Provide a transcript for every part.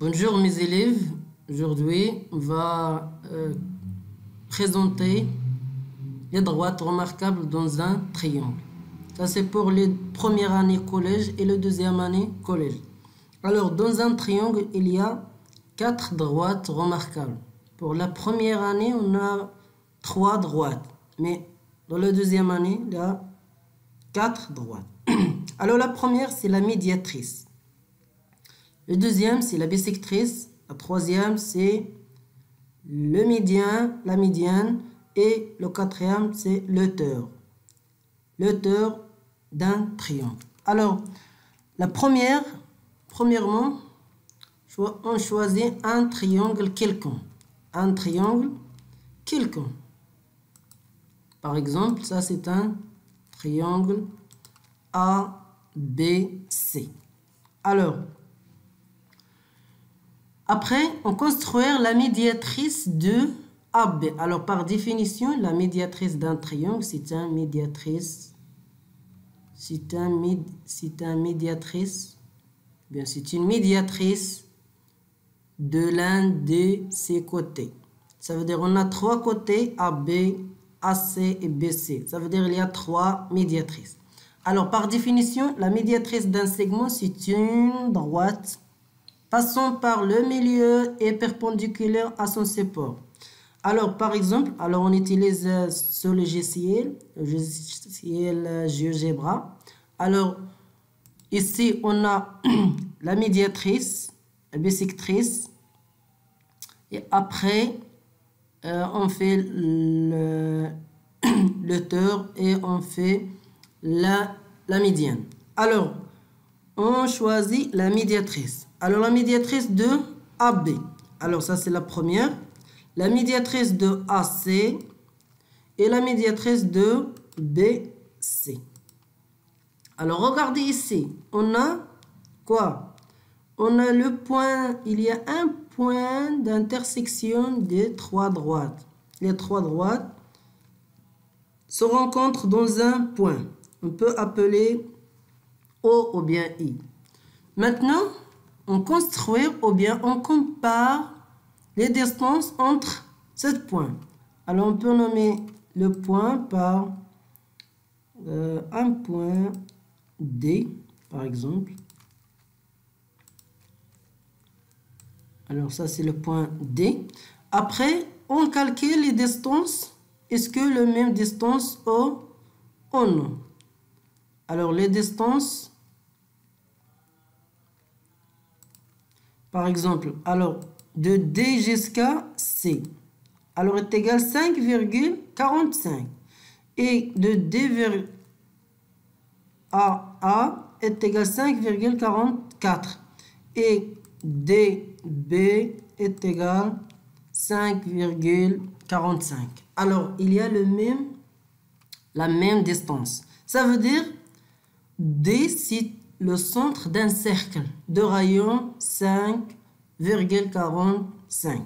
Bonjour mes élèves, aujourd'hui on va présenter les droites remarquables dans un triangle. Ça c'est pour les premières années collège et la deuxième année collège. Alors dans un triangle il y a 4 droites remarquables. Pour la première année on a 3 droites, mais dans la deuxième année il y a 4 droites. Alors la première c'est la médiatrice. Le deuxième, c'est la bissectrice. La troisième, c'est le médian, la médiane. Et le quatrième, c'est l'auteur. L'auteur d'un triangle. Alors, premièrement, on choisit un triangle quelconque. Un triangle quelconque. Par exemple, ça c'est un triangle ABC. Alors, après, on construire la médiatrice de AB. Alors, par définition, la médiatrice d'un triangle, c'est une médiatrice. C'est une médiatrice de l'un de ses côtés. Ça veut dire on a 3 côtés, AB, AC et BC. Ça veut dire il y a 3 médiatrices. Alors, par définition, la médiatrice d'un segment, c'est une droite passant par le milieu et perpendiculaire à son support. Alors, par exemple, on utilise ce logiciel GeoGebra. Alors, ici, on a la médiatrice, la bissectrice, et après, on fait l'auteur et on fait la médiane. Alors, on choisit la médiatrice. Alors, la médiatrice de AB. Alors, ça, c'est la première. La médiatrice de AC et la médiatrice de BC. Alors, regardez ici. On a quoi? On a le point. Il y a un point d'intersection des 3 droites. Les 3 droites se rencontrent dans un point. On peut appeler O ou bien I. Maintenant, on construit ou bien on compare les distances entre ces points. Alors, on peut nommer le point par un point D, par exemple. Alors, ça, c'est le point D. Après, on calcule les distances. Est-ce que la même distance ou non? Alors, les distances, par exemple, alors, de D jusqu'à C, alors est égal à 5,45. Et de D à A est égal à 5,44. Et DB est égal à 5,45. Alors, il y a la même distance. Ça veut dire D, c'est le centre d'un cercle de rayon 5,45.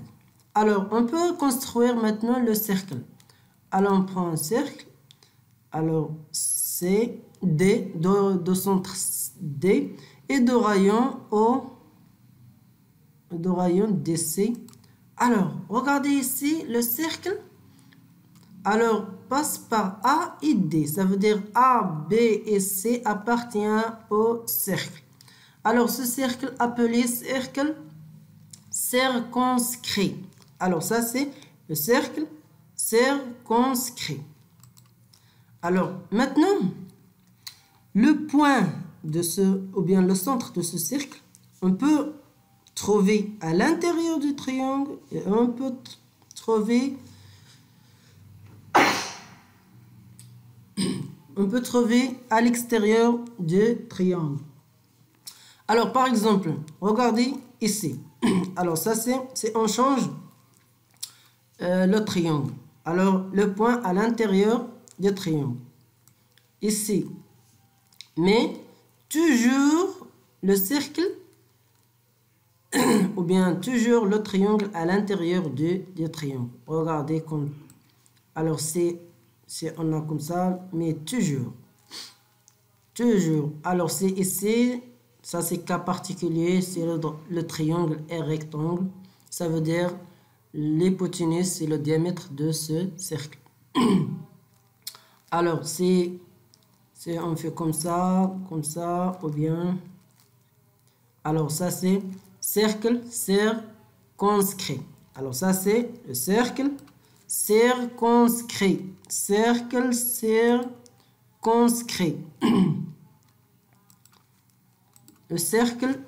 Alors, on peut construire maintenant le cercle. Alors, on prend un cercle. Alors, c'est D, de centre D et de rayon O, de rayon DC. Alors, regardez ici le cercle. Alors, passe par A et D. Ça veut dire A, B et C appartiennent au cercle. Alors, ce cercle appelé cercle circonscrit. Alors, ça, c'est le cercle circonscrit. Alors, maintenant, le point de ou bien le centre de ce cercle, on peut trouver à l'intérieur du triangle et on peut trouver à l'extérieur du triangle. Alors, par exemple, regardez ici. Alors, ça, c'est on change le triangle. Alors, le point à l'intérieur du triangle. Ici. Mais, toujours le cercle, ou bien toujours le triangle à l'intérieur du triangle. Regardez comme. Alors, on a comme ça, mais toujours. Alors, c'est ici, Ça, c'est cas particulier, c'est le triangle et rectangle. Ça veut dire l'hypoténuse, c'est le diamètre de ce cercle. Alors, on fait comme ça, ou bien... Alors, ça, c'est cercle circonscrit. Alors, ça, c'est le cercle circonscrit. Cercle circonscrit. Le cercle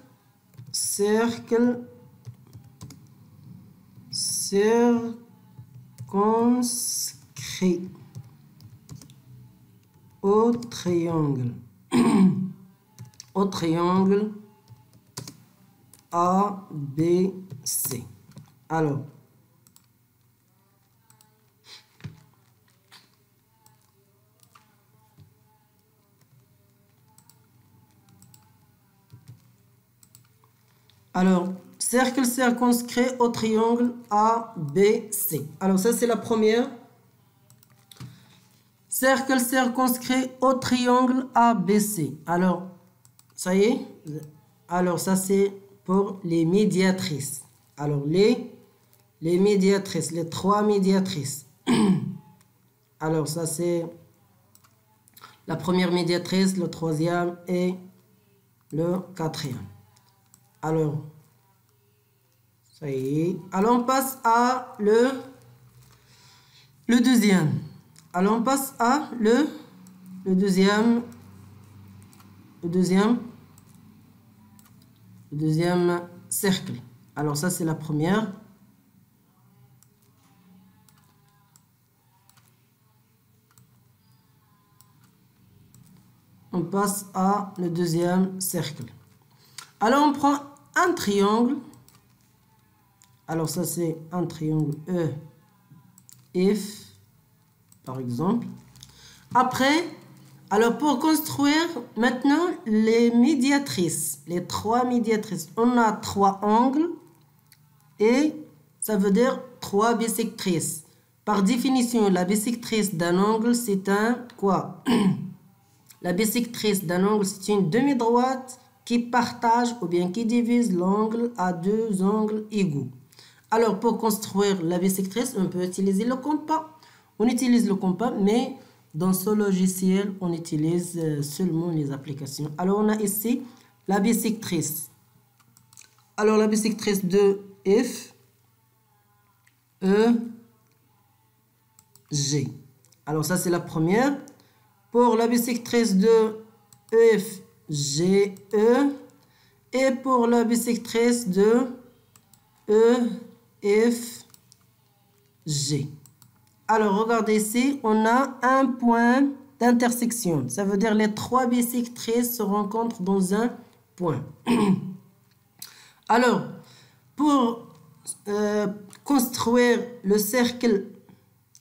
circonscrit au triangle ABC. Alors, cercle circonscrit au triangle ABC. Alors, ça, c'est la première. Cercle circonscrit au triangle ABC. Alors, ça y est. Alors, ça, c'est pour les médiatrices. Alors, les médiatrices, les trois médiatrices. Alors, ça, c'est la première médiatrice, le troisième et le quatrième. Alors, ça y est. Alors, on passe à le deuxième. Alors, on passe à le deuxième cercle. Alors, ça, c'est la première. On passe à le deuxième cercle. Alors, on prend un triangle. Alors, ça, c'est un triangle EF, par exemple. Après, alors pour construire maintenant les médiatrices, les trois médiatrices, on a trois angles et ça veut dire trois bisectrices. Par définition, la bisectrice d'un angle, c'est un quoi? La bisectrice d'un angle, c'est une demi-droite qui partage ou bien qui divise l'angle à deux angles égaux. Alors, pour construire la bisectrice, on peut utiliser le compas. On utilise le compas, mais dans ce logiciel, on utilise seulement les applications. Alors, on a ici la bisectrice. Alors, la bisectrice de F, E, G. Alors, ça, c'est la première. Pour la bisectrice de EF, G, E. Et pour la bisectrice de E, F, G. Alors, regardez ici, on a un point d'intersection. Ça veut dire les trois bisectrices se rencontrent dans un point. Alors, pour construire le cercle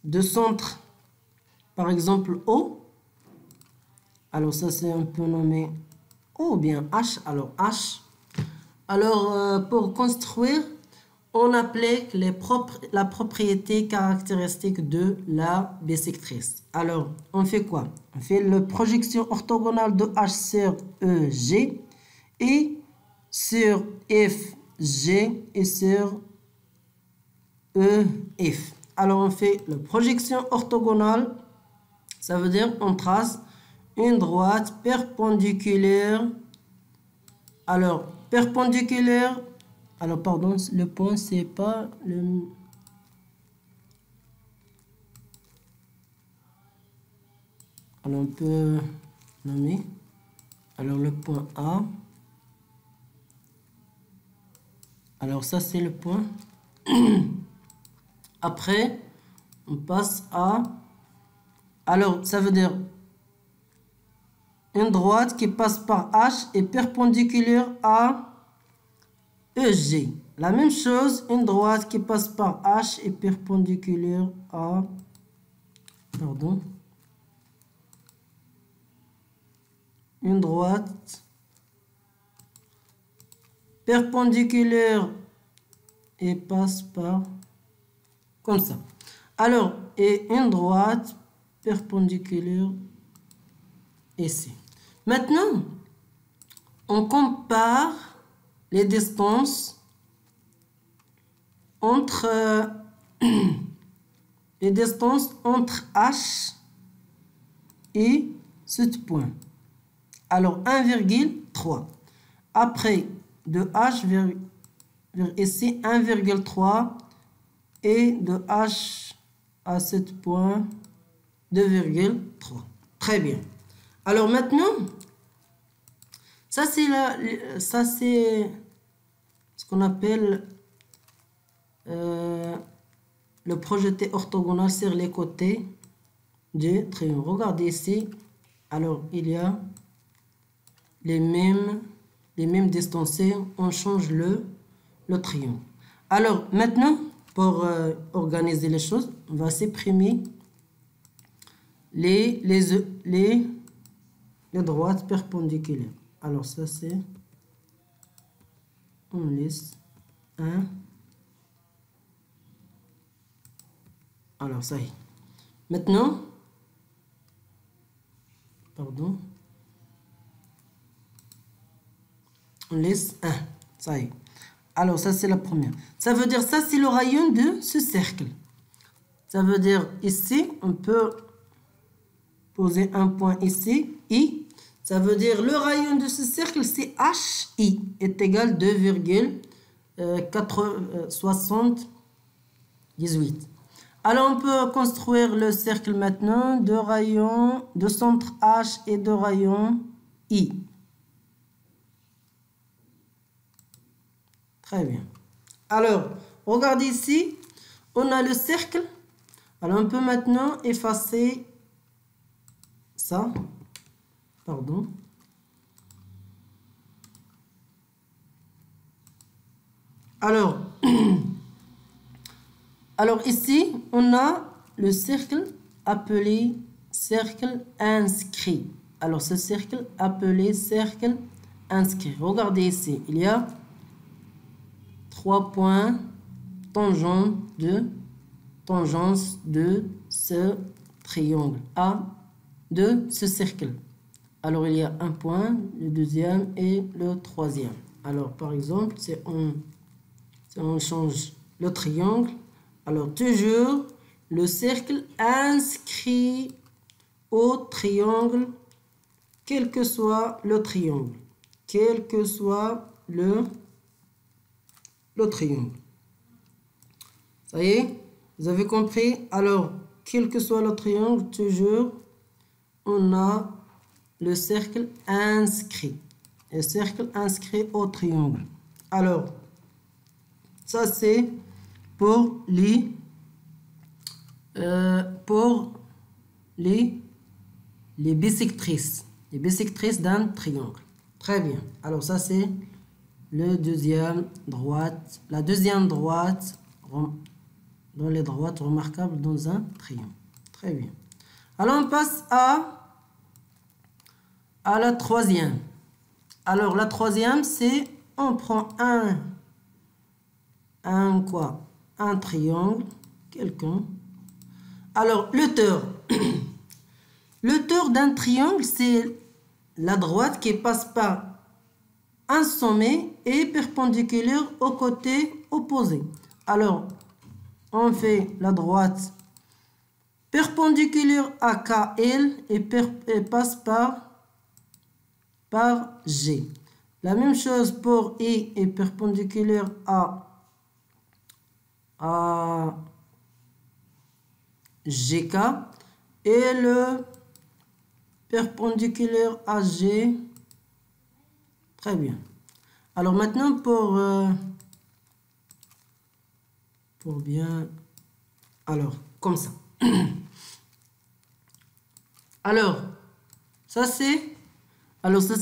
de centre, par exemple O, alors ça c'est un peu nommé O ou bien H, alors H. Alors, pour construire, on applique la propriété caractéristique de la bisectrice. Alors, on fait quoi? On fait la projection orthogonale de H sur EG et sur FG et sur EF. Alors, on fait la projection orthogonale. Ça veut dire on trace une droite perpendiculaire. Alors, perpendiculaire. Alors, pardon, le point, c'est pas le... Alors, on peut nommer. Alors, le point A. Alors, ça, c'est le point. Après, on passe à... Alors, ça veut dire une droite qui passe par H est perpendiculaire à EG. La même chose, une droite qui passe par H est perpendiculaire à... Pardon. Une droite perpendiculaire et passe par... Comme ça. Alors, et une droite perpendiculaire ici. Maintenant, on compare les distances entre H et ce point. Alors 1,3. Après de H vers ici 1,3 et de H à ce point 2,3. Très bien. Alors maintenant, ça c'est ce qu'on appelle le projeté orthogonal sur les côtés du triangle. Regardez ici. Alors il y a les mêmes distancés. On change le triangle. Alors maintenant, pour organiser les choses, on va supprimer les droites perpendiculaires. Alors ça c'est, on laisse 1. Alors ça y est. Maintenant, pardon, on laisse 1. Ça y est. Alors ça c'est la première. Ça veut dire ça c'est le rayon de ce cercle. Ça veut dire ici on peut poser un point ici, I. Ça veut dire le rayon de ce cercle c'est HI est égal à 2,78. Alors on peut construire le cercle maintenant de rayons, de centre H et de rayon I. Très bien. Alors, regardez ici, on a le cercle. Alors on peut maintenant effacer ça. Pardon. Alors, ici, on a le cercle appelé cercle inscrit. Alors ce cercle appelé cercle inscrit. Regardez ici, il y a 3 points tangents tangence de ce triangle A, de ce cercle. Alors il y a un point, le deuxième et le troisième. Alors par exemple, si on change le triangle, alors toujours le cercle inscrit au triangle, quel que soit le triangle, quel que soit le triangle. Ça y est, vous avez compris? Alors, quel que soit le triangle, toujours, on a le cercle inscrit. Le cercle inscrit au triangle. Alors, ça c'est pour les bisectrices. Les bisectrices d'un triangle. Très bien. Alors, ça c'est la deuxième droite dans les droites remarquables dans un triangle. Très bien. Alors on passe à la troisième. Alors la troisième c'est on prend un triangle quelqu'un. Alors le tore. Le tore d'un triangle c'est la droite qui passe par un sommet est perpendiculaire au côté opposé. Alors, on fait la droite perpendiculaire à KL et passe par G. La même chose pour I est perpendiculaire à GK et le perpendiculaire à G. Très bien. Alors maintenant pour bien, alors comme ça. Alors ça c'est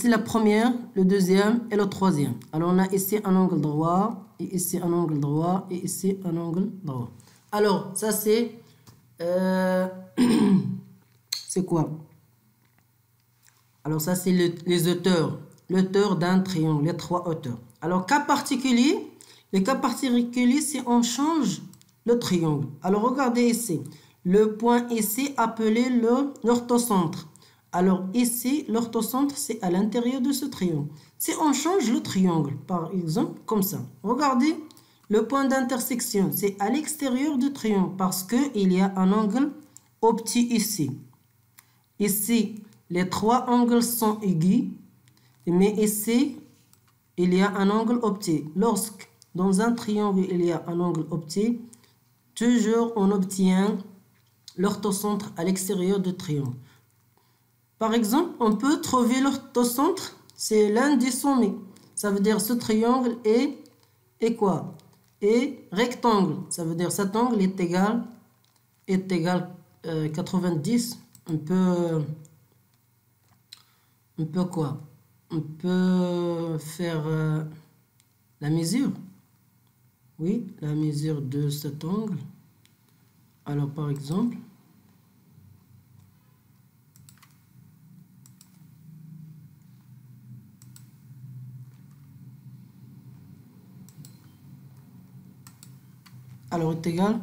la première, le deuxième et le troisième. Alors on a ici un angle droit et ici un angle droit et ici un angle droit. Alors ça c'est c'est quoi? Alors ça c'est les hauteurs. L'auteur d'un triangle, les trois hauteurs. Alors, cas particulier, les cas particuliers, c'est on change le triangle. Alors, regardez ici. Le point ici appelé l'orthocentre. Alors ici, l'orthocentre, c'est à l'intérieur de ce triangle. Si on change le triangle, par exemple, comme ça, regardez, le point d'intersection, c'est à l'extérieur du triangle parce qu'il y a un angle obtus ici. Ici, les trois angles sont aigus, mais ici, il y a un angle obtus. Lorsque dans un triangle, il y a un angle obtus, toujours on obtient l'orthocentre à l'extérieur du triangle. Par exemple, on peut trouver l'orthocentre, c'est l'un des sommets. Ça veut dire ce triangle est quoi? Est rectangle. Ça veut dire cet angle est égal 90. On peut quoi? On peut faire la mesure. Oui, la mesure de cet angle. Alors, par exemple, alors est égal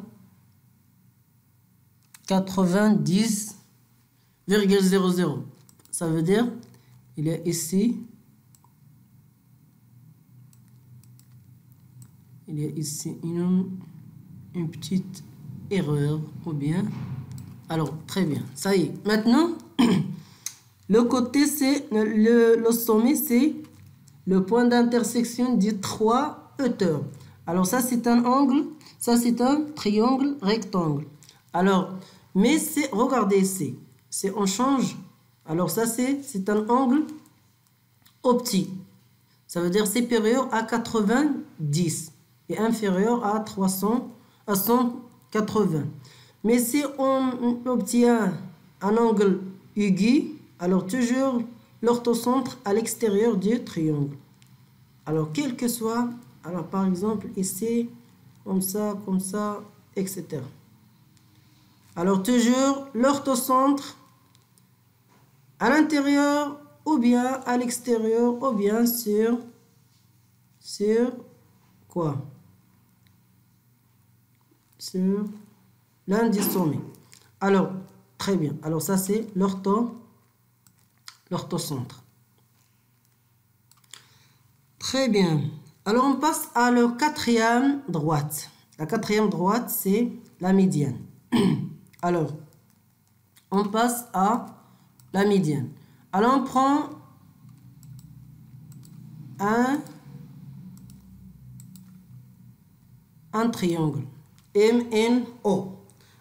90,00. Ça veut dire il y a ici une petite erreur ou bien. Alors très bien, ça y est. Maintenant le côté c'est le sommet, c'est le point d'intersection des trois hauteurs. Alors ça c'est un angle, ça c'est un triangle rectangle. Alors mais c'est, regardez ici, c'est on change. Alors ça c'est un angle obtus. Ça veut dire supérieur à 90 et inférieur à 180. Mais si on obtient un angle aigu, alors toujours l'orthocentre à l'extérieur du triangle. Alors quel que soit, alors par exemple ici, comme ça, etc. Alors toujours l'orthocentre à l'intérieur ou bien à l'extérieur ou bien sur quoi? Sur l'un des sommets. Alors, très bien. Alors ça c'est l'orthocentre. Très bien. Alors on passe à la quatrième droite. La quatrième droite c'est la médiane. Alors, on passe à la médiane. Alors on prend un triangle MNO.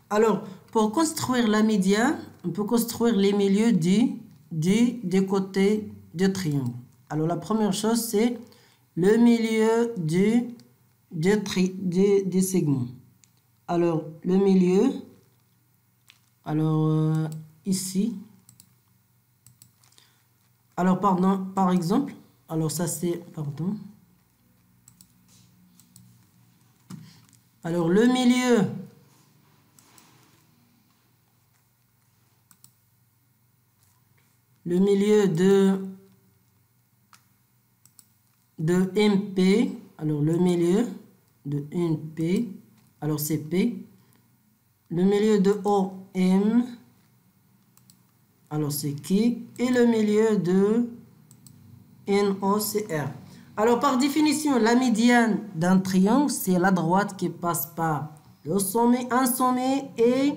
Alors, pour construire la médiane, on peut construire les milieux des côtés du triangle. Alors, la première chose, c'est le milieu des segments. Alors, le milieu, alors ici, alors pardon, par exemple, alors ça c'est, pardon, alors le milieu de MP, alors le milieu de NP, alors c'est P, le milieu de OM, alors c'est qui, et le milieu de NOCR. Alors par définition, la médiane d'un triangle, c'est la droite qui passe par le sommet, un sommet et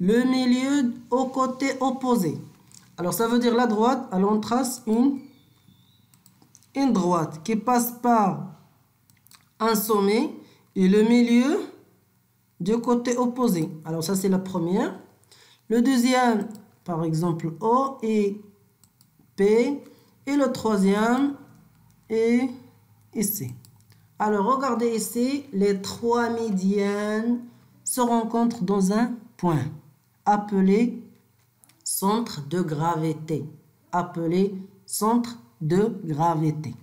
le milieu au côté opposé. Alors ça veut dire la droite, alors on trace une droite qui passe par un sommet et le milieu du côté opposé. Alors ça c'est la première. Le deuxième, par exemple, O et P. Et le troisième est ici. Alors regardez ici, les trois médianes se rencontrent dans un point appelé centre de gravité. Appelé centre de gravité.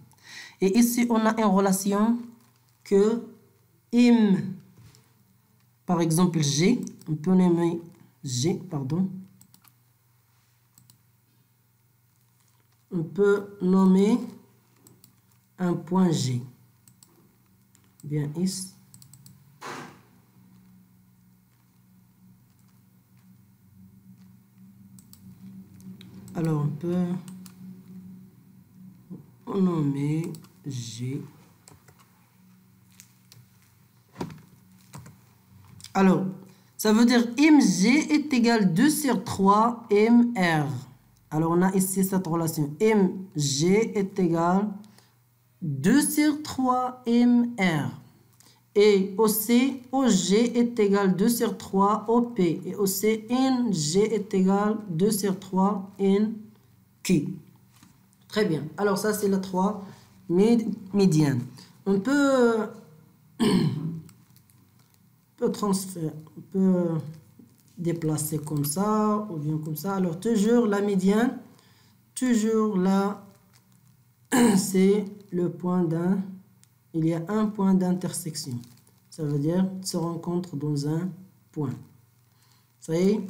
Et ici, on a une relation que M, par exemple G, on peut nommer G, pardon. On peut nommer un point G. Bien ici. Alors, peut nommer G. Alors, ça veut dire MG est égal 2 sur 3 MR. Alors, on a ici cette relation. MG est égal 2 sur 3 MR. Et aussi, OG est égal 2 sur 3 OP. Et aussi, NG est égal 2 sur 3 NQ. Très bien. Alors, ça, c'est les 3 médianes. On peut transférer, on peut déplacer comme ça ou bien comme ça. Alors, toujours la médiane, toujours là, c'est le point d'un. Il y a un point d'intersection. Ça veut dire se rencontre dans un point. Ça y est?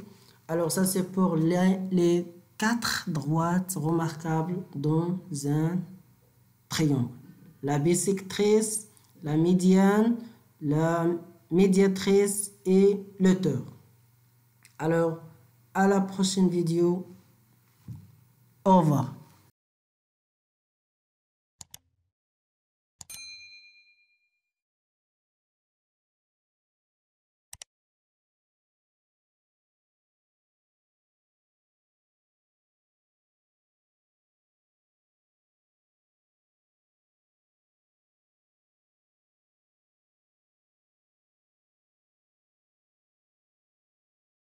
Alors ça c'est pour les 4 droites remarquables dans un triangle. La bisectrice, la médiane, la médiatrice et l'auteur. Alors à la prochaine vidéo. Au revoir.